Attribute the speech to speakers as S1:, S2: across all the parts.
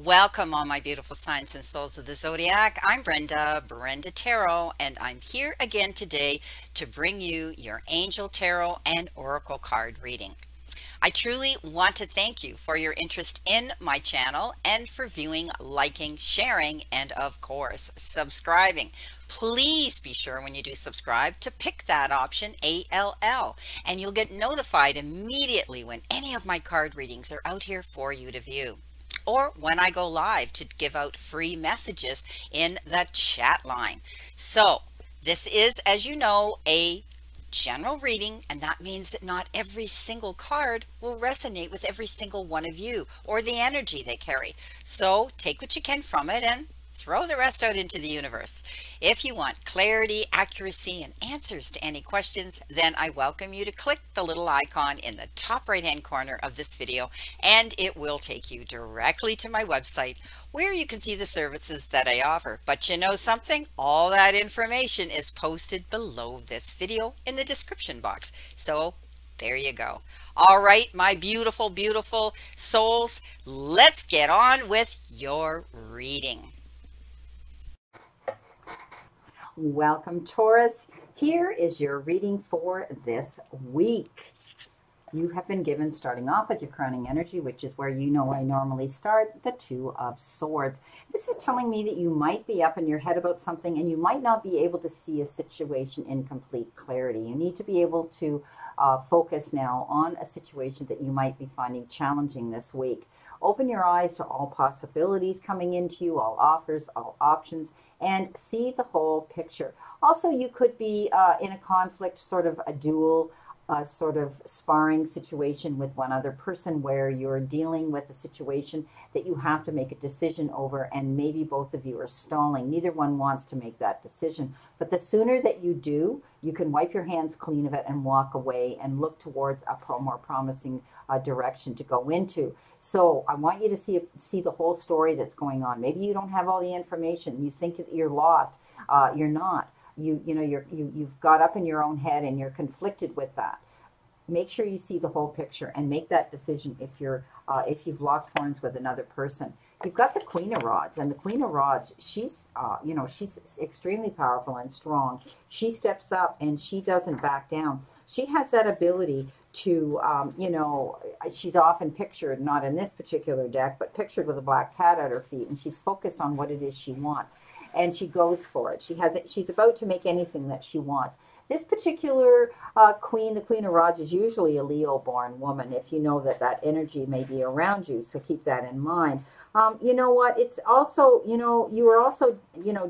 S1: Welcome, all my beautiful signs and souls of the zodiac. I'm Brenda Tarot, and I'm here again today to bring you your angel tarot and oracle card reading. I truly want to thank you for your interest in my channel and for viewing, liking, sharing, and of course, subscribing. Please be sure when you do subscribe to pick that option ALL, and you'll get notified immediately when any of my card readings are out here for you to view, or when I go live to give out free messages in the chat line. So this is, as you know, a general reading, and that means that not every single card will resonate with every single one of you or the energy they carry. So take what you can from it and throw the rest out into the universe. If you want clarity, accuracy, and answers to any questions, then I welcome you to click the little icon in the top right hand corner of this video, and it will take you directly to my website where you can see the services that I offer. But you know something? All that information is posted below this video in the description box. So there you go. All right, my beautiful, beautiful souls, let's get on with your reading. Welcome, Taurus. Here is your reading for this week. You have been given, starting off with your crowning energy, which is where you know I normally start, the Two of Swords. This is telling me that you might be up in your head about something and you might not be able to see a situation in complete clarity. You need to be able to focus now on a situation that you might be finding challenging this week. Open your eyes to all possibilities coming into you, all offers, all options, and see the whole picture. Also, you could be in a conflict, sort of a duel, sort of sparring situation with one other person where you're dealing with a situation that you have to make a decision over, and maybe both of you are stalling. Neither one wants to make that decision, but the sooner that you do, you can wipe your hands clean of it and walk away and look towards a more promising direction to go into. So I want you to see the whole story that's going on. Maybe you don't have all the information. You think that you're lost. You're not. You've got up in your own head and you're conflicted with that. Make sure you see the whole picture and make that decision if you've locked horns with another person. You've got the Queen of Rods, and the Queen of Rods, she's extremely powerful and strong. She steps up and she doesn't back down. She has that ability to, she's often pictured, not in this particular deck, but pictured with a black cat at her feet, and she's focused on what it is she wants, and she goes for it. She's about to make anything that she wants. This particular queen, the Queen of Rods, is usually a Leo-born woman, if you know that energy may be around you, so keep that in mind. You know what? It's also, you are also,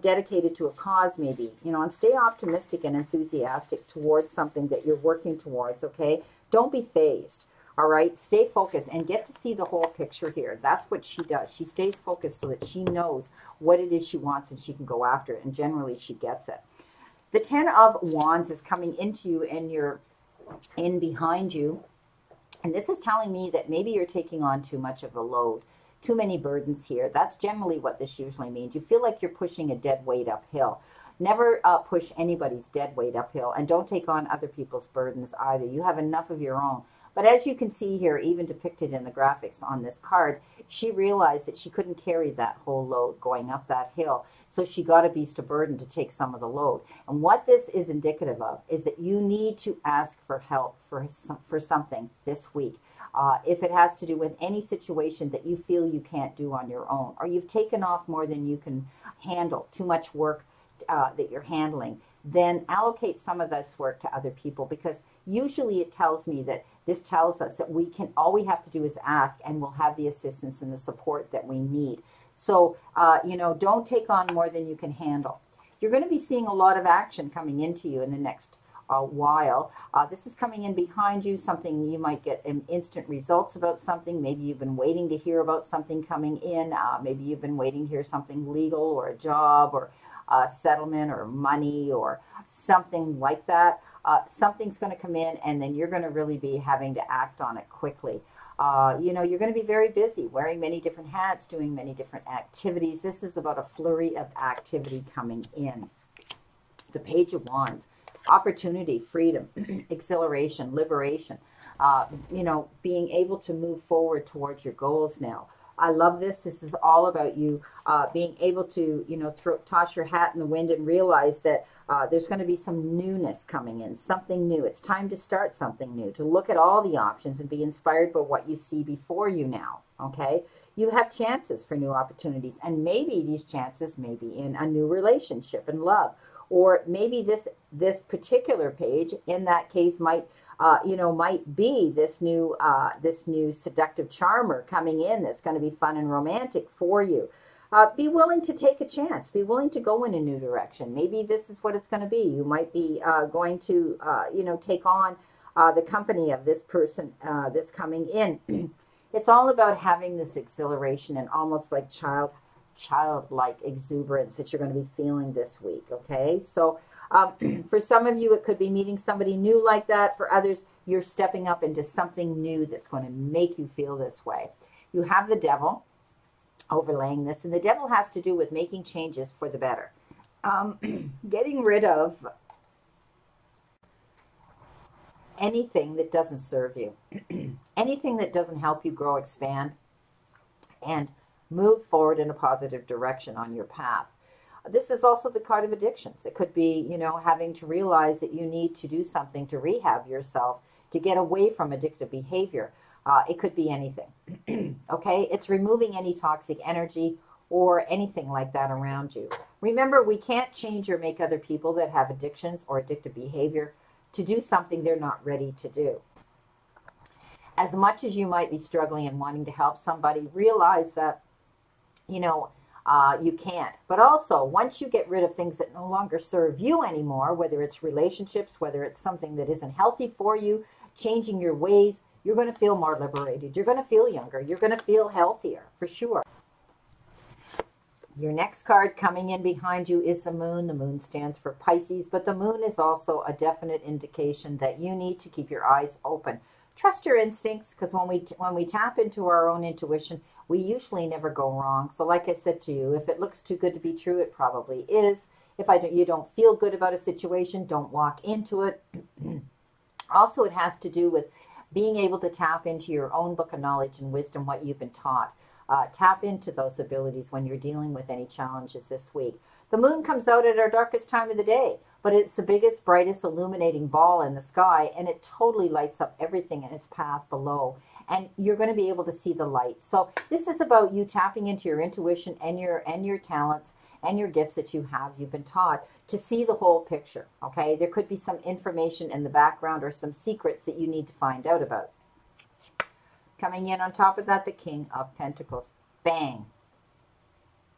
S1: dedicated to a cause maybe, and stay optimistic and enthusiastic towards something that you're working towards, okay? Don't be phased, all right? Stay focused and get to see the whole picture here. That's what she does. She stays focused so that she knows what it is she wants and she can go after it, and generally she gets it. The Ten of Wands is coming into you and you're in behind you. And this is telling me that maybe you're taking on too much of a load, too many burdens here. That's generally what this usually means. You feel like you're pushing a dead weight uphill. Never push anybody's dead weight uphill, and don't take on other people's burdens either. You have enough of your own. But as you can see here, even depicted in the graphics on this card, she realized that she couldn't carry that whole load going up that hill. So she got a beast of burden to take some of the load. And what this is indicative of is that you need to ask for help for something this week. If it has to do with any situation that you feel you can't do on your own, or you've taken off more than you can handle, too much work that you're handling, then allocate some of this work to other people, because usually it tells me that this tells us that all we have to do is ask, and we'll have the assistance and the support that we need. So, don't take on more than you can handle. You're going to be seeing a lot of action coming into you in the next while. This is coming in behind you, something you might get instant results about something. Maybe you've been waiting to hear about something coming in. Maybe you've been waiting to hear something legal, or a job, or settlement, or money, or something like that. Something's going to come in, and then you're going to really be having to act on it quickly. You're going to be very busy, wearing many different hats, doing many different activities. This is about a flurry of activity coming in. The Page of Wands, opportunity, freedom, exhilaration, liberation, being able to move forward towards your goals now. I love this. This is all about you being able to, you know, toss your hat in the wind and realize that there's going to be some newness coming in, something new. It's time to start something new, to look at all the options and be inspired by what you see before you now, okay? You have chances for new opportunities, and maybe these chances may be in a new relationship and love, or maybe this particular page, in that case, might you know, might be this new seductive charmer coming in that's going to be fun and romantic for you. Be willing to take a chance. Be willing to go in a new direction. Maybe this is what it's going to be. You might be going to, you know, take on the company of this person that's coming in. It's all about having this exhilaration and almost like childlike exuberance that you're going to be feeling this week, okay? So for some of you, it could be meeting somebody new like that. For others, you're stepping up into something new that's going to make you feel this way. You have the devil overlaying this, and the devil has to do with making changes for the better. Getting rid of anything that doesn't serve you, anything that doesn't help you grow, expand, and move forward in a positive direction on your path. This is also the card of addictions. It could be, you know, having to realize that you need to do something to rehab yourself to get away from addictive behavior. It could be anything, okay? It's removing any toxic energy or anything like that around you. Remember, we can't change or make other people that have addictions or addictive behavior to do something they're not ready to do. As much as you might be struggling and wanting to help somebody, realize that, you know, you can't. But also, once you get rid of things that no longer serve you anymore, whether it's relationships, whether it's something that isn't healthy for you, changing your ways, you're going to feel more liberated. You're going to feel younger. You're going to feel healthier, for sure. Your next card coming in behind you is the moon. The moon stands for Pisces, but the moon is also a definite indication that you need to keep your eyes open. Trust your instincts, because when we tap into our own intuition, we usually never go wrong. So like I said to you, if it looks too good to be true, it probably is. If you don't feel good about a situation, don't walk into it. Also, it has to do with being able to tap into your own book of knowledge and wisdom, what you've been taught. Tap into those abilities when you're dealing with any challenges this week. The moon comes out at our darkest time of the day, but it's the biggest, brightest, illuminating ball in the sky, and it totally lights up everything in its path below, and you're going to be able to see the light. So this is about you tapping into your intuition and your talents and your gifts that you've been taught to see the whole picture, okay? There could be some information in the background or some secrets that you need to find out about. Coming in on top of that, the King of Pentacles. Bang.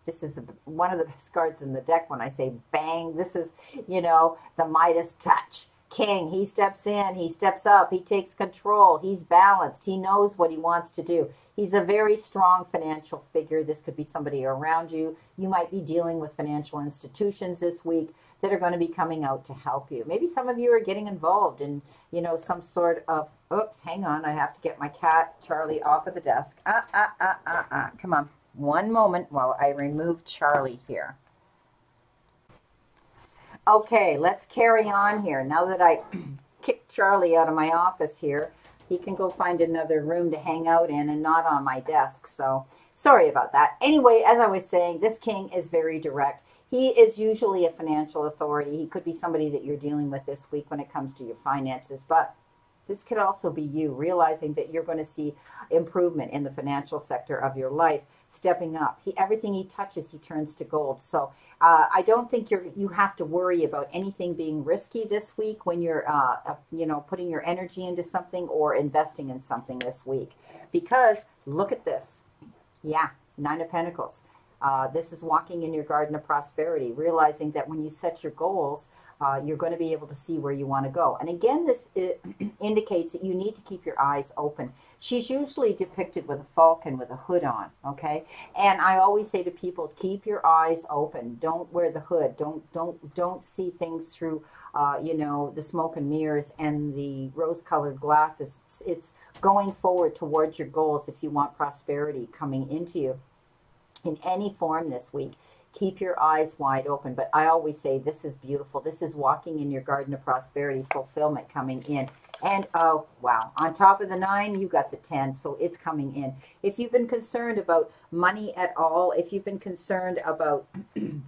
S1: This is one of the best cards in the deck when I say bang. This is, you know, the Midas touch. King, he steps in, he steps up, he takes control, he's balanced, he knows what he wants to do. He's a very strong financial figure. This could be somebody around you. You might be dealing with financial institutions this week that are going to be coming out to help you. Maybe some of you are getting involved in, you know, some sort of, oops, hang on, I have to get my cat, Charlie, off of the desk. Come on, one moment while I remove Charlie here. Okay, let's carry on here. Now that I kicked Charlie out of my office here, he can go find another room to hang out in and not on my desk. So, sorry about that. Anyway, as I was saying, this king is very direct. He is usually a financial authority. He could be somebody that you're dealing with this week when it comes to your finances, but this could also be you realizing that you're going to see improvement in the financial sector of your life, stepping up. Everything he touches, he turns to gold. So I don't think you have to worry about anything being risky this week when you're, you know, putting your energy into something or investing in something this week. Because look at this. Yeah, Nine of Pentacles. This is walking in your garden of prosperity, realizing that when you set your goals, you're going to be able to see where you want to go. And again, this indicates that you need to keep your eyes open. She's usually depicted with a falcon with a hood on, okay? And I always say to people, keep your eyes open. Don't wear the hood. Don't see things through, you know, the smoke and mirrors and the rose-colored glasses. It's going forward towards your goals if you want prosperity coming into you in any form this week. Keep your eyes wide open. But I always say this is beautiful. This is walking in your garden of prosperity, fulfillment coming in. And oh, wow. On top of the 9, you got the 10. So it's coming in. If you've been concerned about money at all, if you've been concerned about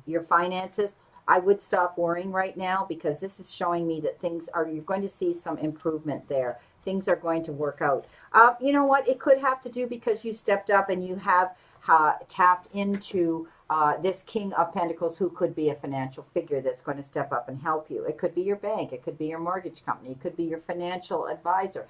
S1: your finances, I would stop worrying right now, because this is showing me that you're going to see some improvement there. Things are going to work out. You know what? It could have to do because you stepped up and you have tapped into this King of Pentacles, who could be a financial figure that's going to step up and help you. It could be your bank. It could be your mortgage company. It could be your financial advisor.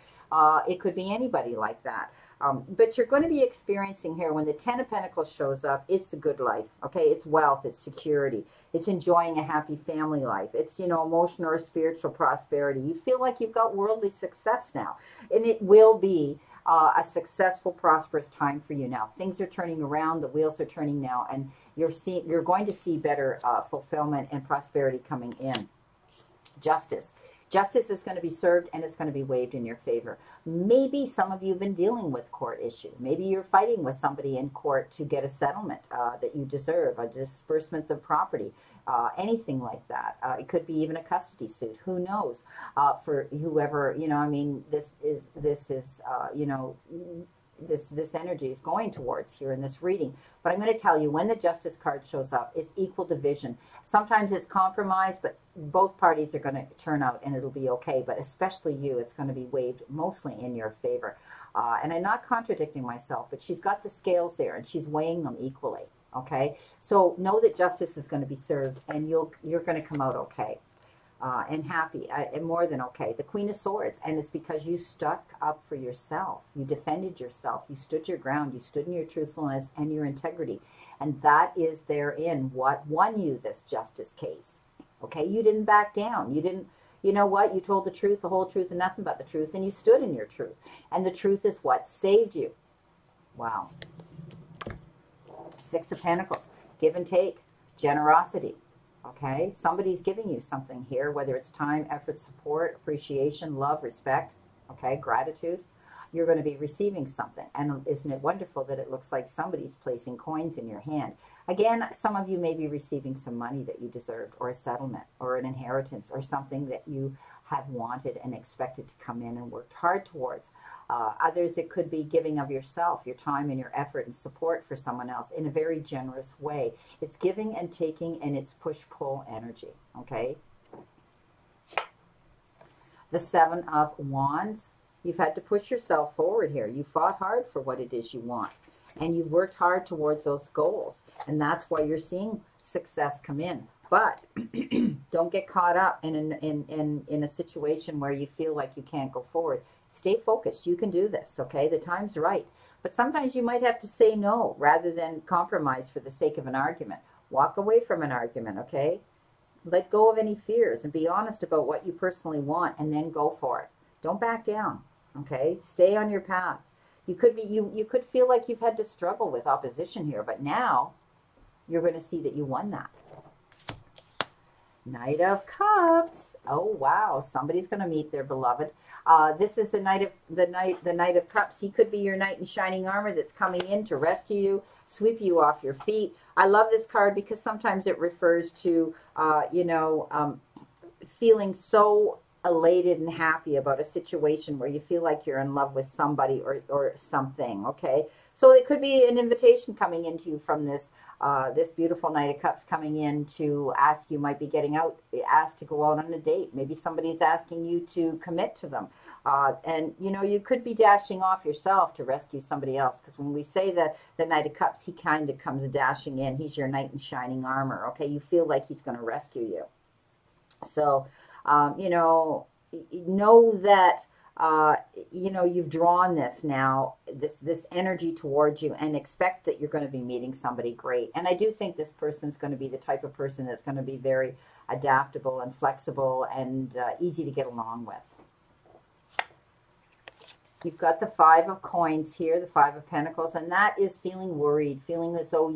S1: It could be anybody like that. But you're going to be experiencing here, when the 10 of Pentacles shows up, it's the good life, okay? It's wealth, it's security, it's enjoying a happy family life. It's, emotional or spiritual prosperity. You feel like you've got worldly success now, and it will be a successful, prosperous time for you now. Things are turning around, the wheels are turning now, and you're going to see better fulfillment and prosperity coming in. Justice. Justice is going to be served, and it's going to be waived in your favor. Maybe some of you have been dealing with court issue. Maybe you're fighting with somebody in court to get a settlement that you deserve, a disbursements of property, anything like that. It could be even a custody suit. Who knows? For whoever, this energy is going towards here in this reading. But I'm going to tell you, when the Justice card shows up, it's equal division. Sometimes it's compromise, but both parties are going to turn out and it'll be okay. But especially you, it's going to be waived mostly in your favor. And I'm not contradicting myself, but she's got the scales there and she's weighing them equally. Okay, so know that justice is going to be served, and you're going to come out okay. And happy, and more than okay. The Queen of Swords, and it's because you stuck up for yourself. You defended yourself. You stood your ground. You stood in your truthfulness and your integrity. And that is therein what won you this justice case. Okay, you didn't back down. You didn't, you know what? You told the truth, the whole truth, and nothing but the truth, and you stood in your truth. And the truth is what saved you. Wow. 6 of Pentacles, give and take, generosity. Okay, somebody's giving you something here, whether it's time, effort, support, appreciation, love, respect, okay, gratitude. You're going to be receiving something. And isn't it wonderful that it looks like somebody's placing coins in your hand? Again, some of you may be receiving some money that you deserved, or a settlement, or an inheritance, or something that you have wanted and expected to come in and worked hard towards. Others, it could be giving of yourself, your time and your effort and support for someone else in a very generous way. It's giving and taking, and it's push-pull energy, okay? The 7 of Wands. You've had to push yourself forward here. You fought hard for what it is you want, and you've worked hard towards those goals, and that's why you're seeing success come in. But don't get caught up in a situation where you feel like you can't go forward. Stay focused. You can do this, okay? The time's right. But sometimes you might have to say no rather than compromise for the sake of an argument. Walk away from an argument, okay? Let go of any fears and be honest about what you personally want, and then go for it. Don't back down, okay? Stay on your path. You could be you could feel like you've had to struggle with opposition here, but now you're going to see that you won that. Knight of Cups. Oh wow, somebody's going to meet their beloved. This is the Knight of Cups. He could be your knight in shining armor that's coming in to rescue you, sweep you off your feet. I love this card because sometimes it refers to feeling so elated and happy about a situation where you feel like you're in love with somebody or something, okay? So it could be an invitation coming into you from this this beautiful Knight of Cups coming in to ask. You might be getting asked to go out on a date. Maybe somebody's asking you to commit to them. And, you could be dashing off yourself to rescue somebody else, because when we say the Knight of Cups, he kind of comes dashing in. He's your knight in shining armor, okay? You feel like he's going to rescue you. So, know that, you've drawn this now, this energy towards you, and expect that you're going to be meeting somebody great. And I do think this person's going to be the type of person that's going to be very adaptable and flexible and easy to get along with. You've got the 5 of Coins here, the 5 of Pentacles, and that is feeling worried, feeling as though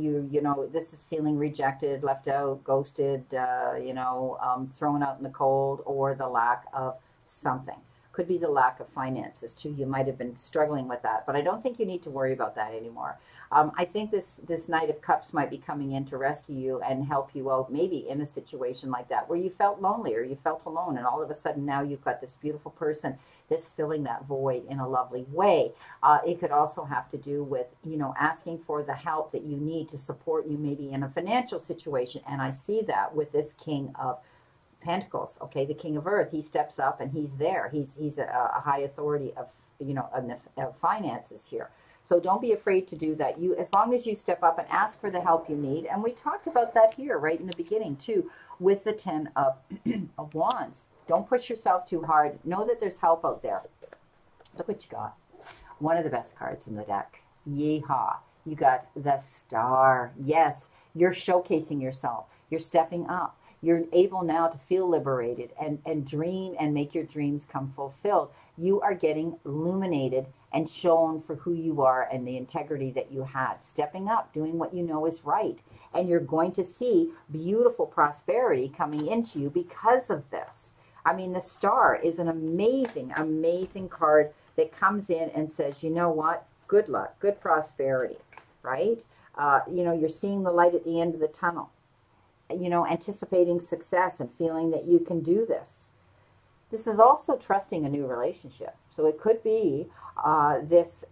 S1: this is feeling rejected, left out, ghosted, thrown out in the cold, or the lack of something. Could be the lack of finances too. You might have been struggling with that, but I don't think you need to worry about that anymore. I think this Knight of Cups might be coming in to rescue you and help you out, maybe in a situation like that where you felt lonely or you felt alone, and all of a sudden now you've got this beautiful person that's filling that void in a lovely way. It could also have to do with, you know, asking for the help that you need to support you maybe in a financial situation, and I see that with this King of Pentacles, okay, the King of Earth. He steps up and he's there. He's a high authority of, you know, of finances here. So don't be afraid to do that. You, as long as you step up and ask for the help you need. And we talked about that here right in the beginning too, with the 10 of, of Wands. Don't push yourself too hard. Know that there's help out there. Look what you got. One of the best cards in the deck. Yeehaw. You got the Star. Yes, you're showcasing yourself. You're stepping up. You're able now to feel liberated and dream and make your dreams come fulfilled. You are getting illuminated and shown for who you are and the integrity that you had. Stepping up, doing what you know is right. And you're going to see beautiful prosperity coming into you because of this. I mean, the Star is an amazing, amazing card that comes in and says, you know what? Good luck, good prosperity, right? You know, you're seeing the light at the end of the tunnel. You know, anticipating success and feeling that you can do this. This is also trusting a new relationship. So it could be this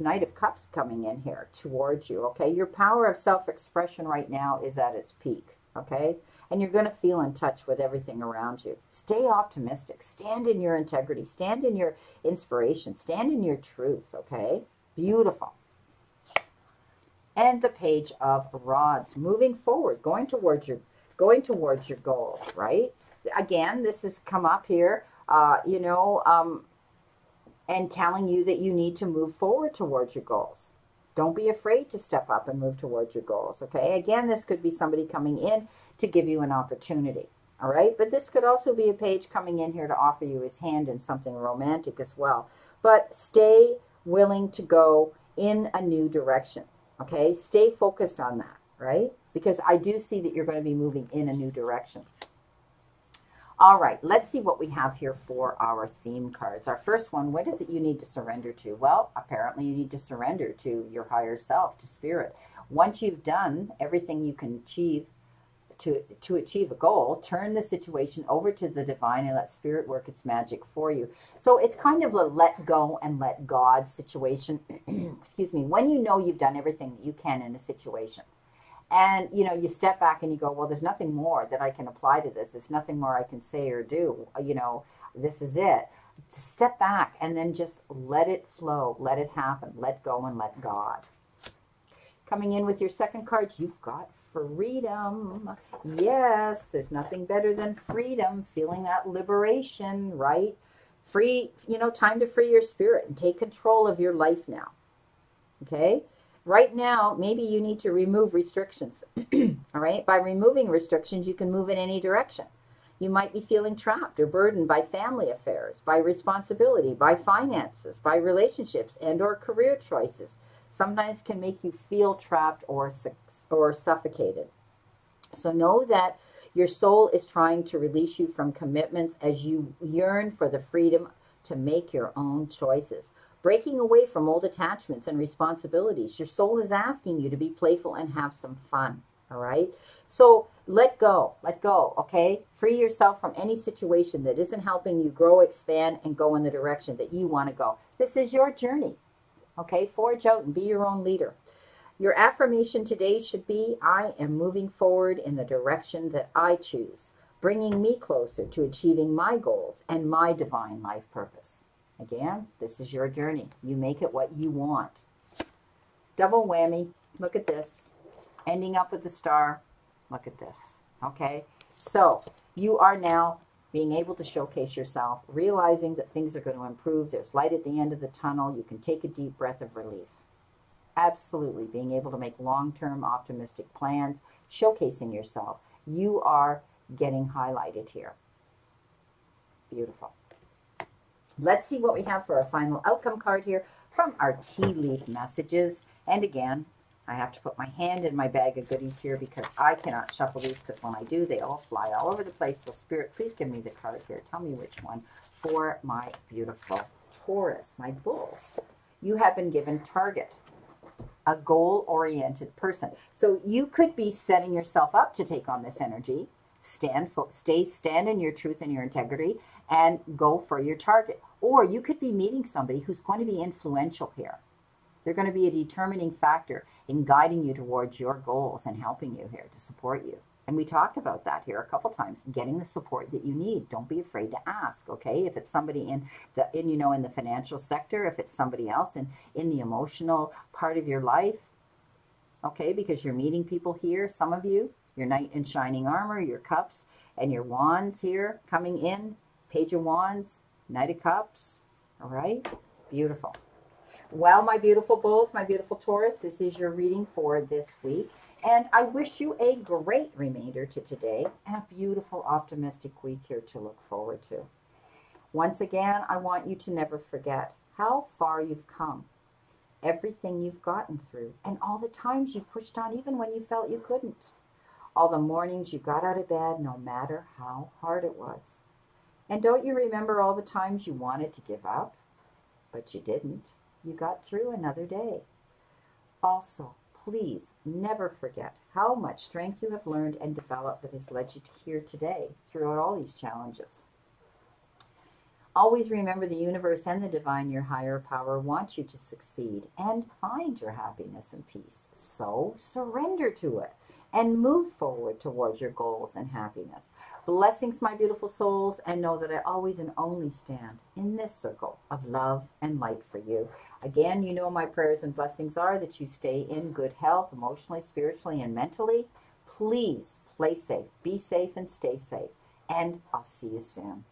S1: Knight of Cups coming in here towards you, okay? Your power of self-expression right now is at its peak, okay? And you're going to feel in touch with everything around you. Stay optimistic. Stand in your integrity. Stand in your inspiration. Stand in your truth, okay? Beautiful. And the Page of Rods, moving forward, going towards your goals, right? Again, this has come up here, you know, and telling you that you need to move forward towards your goals. Don't be afraid to step up and move towards your goals, okay? Again, this could be somebody coming in to give you an opportunity, all right? But this could also be a page coming in here to offer you his hand in something romantic as well. But stay willing to go in a new direction. Okay, stay focused on that, right? Because I do see that you're going to be moving in a new direction. All right, let's see what we have here for our theme cards. Our first one, what is it you need to surrender to? Well, apparently you need to surrender to your higher self, to spirit. Once you've done everything you can achieve to achieve a goal, turn the situation over to the divine and let spirit work its magic for you. So it's kind of a let go and let God situation. Excuse me. When you know you've done everything that you can in a situation, and you know you step back and you go, well, there's nothing more that I can apply to this. There's nothing more I can say or do. You know, this is it. Step back and then just let it flow. Let it happen. Let go and let God. Coming in with your second card, you've got freedom. Yes, there's nothing better than freedom, feeling that liberation, right? Free, you know, time to free your spirit and take control of your life now. Okay? Right now, maybe you need to remove restrictions. All right? By removing restrictions, you can move in any direction. You might be feeling trapped or burdened by family affairs, by responsibility, by finances, by relationships and or career choices. Sometimes can make you feel trapped or suffocated. So know that your soul is trying to release you from commitments as you yearn for the freedom to make your own choices. Breaking away from old attachments and responsibilities. Your soul is asking you to be playful and have some fun. All right? So let go, okay? Free yourself from any situation that isn't helping you grow, expand, and go in the direction that you want to go. This is your journey. Okay, forge out and be your own leader. Your affirmation today should be, I am moving forward in the direction that I choose, bringing me closer to achieving my goals and my divine life purpose. Again, this is your journey. You make it what you want. Double whammy. Look at this. Ending up with the Star. Look at this. Okay, so you are now being able to showcase yourself, realizing that things are going to improve. There's light at the end of the tunnel. You can take a deep breath of relief. Absolutely. Being able to make long-term optimistic plans, showcasing yourself. You are getting highlighted here. Beautiful. Let's see what we have for our final outcome card here from our tea leaf messages. And again, I have to put my hand in my bag of goodies here because I cannot shuffle these, because when I do, they all fly all over the place. So Spirit, please give me the card here. Tell me which one for my beautiful Taurus, my bulls. You have been given target, a goal-oriented person. So you could be setting yourself up to take on this energy. Stand in your truth and your integrity and go for your target. Or you could be meeting somebody who's going to be influential here. They're going to be a determining factor in guiding you towards your goals and helping you here to support you. And we talked about that here a couple times, getting the support that you need. Don't be afraid to ask, okay? If it's somebody in the financial sector, if it's somebody else in the emotional part of your life, okay? Because you're meeting people here, some of you, your knight in shining armor, your cups and your wands here coming in, page of wands, knight of cups, all right? Beautiful. Well, my beautiful bulls, my beautiful Taurus, this is your reading for this week. And I wish you a great remainder to today and a beautiful, optimistic week here to look forward to. Once again, I want you to never forget how far you've come, everything you've gotten through, and all the times you've pushed on even when you felt you couldn't. All the mornings you got out of bed, no matter how hard it was. And don't you remember all the times you wanted to give up, but you didn't? You got through another day. Also, please never forget how much strength you have learned and developed that has led you to here today throughout all these challenges. Always remember the universe and the divine, your higher power, want you to succeed and find your happiness and peace. So surrender to it and move forward towards your goals and happiness. Blessings, my beautiful souls, and know that I always and only stand in this circle of love and light for you. Again, you know my prayers and blessings are that you stay in good health, emotionally, spiritually, and mentally. Please play safe, be safe, and stay safe. And I'll see you soon.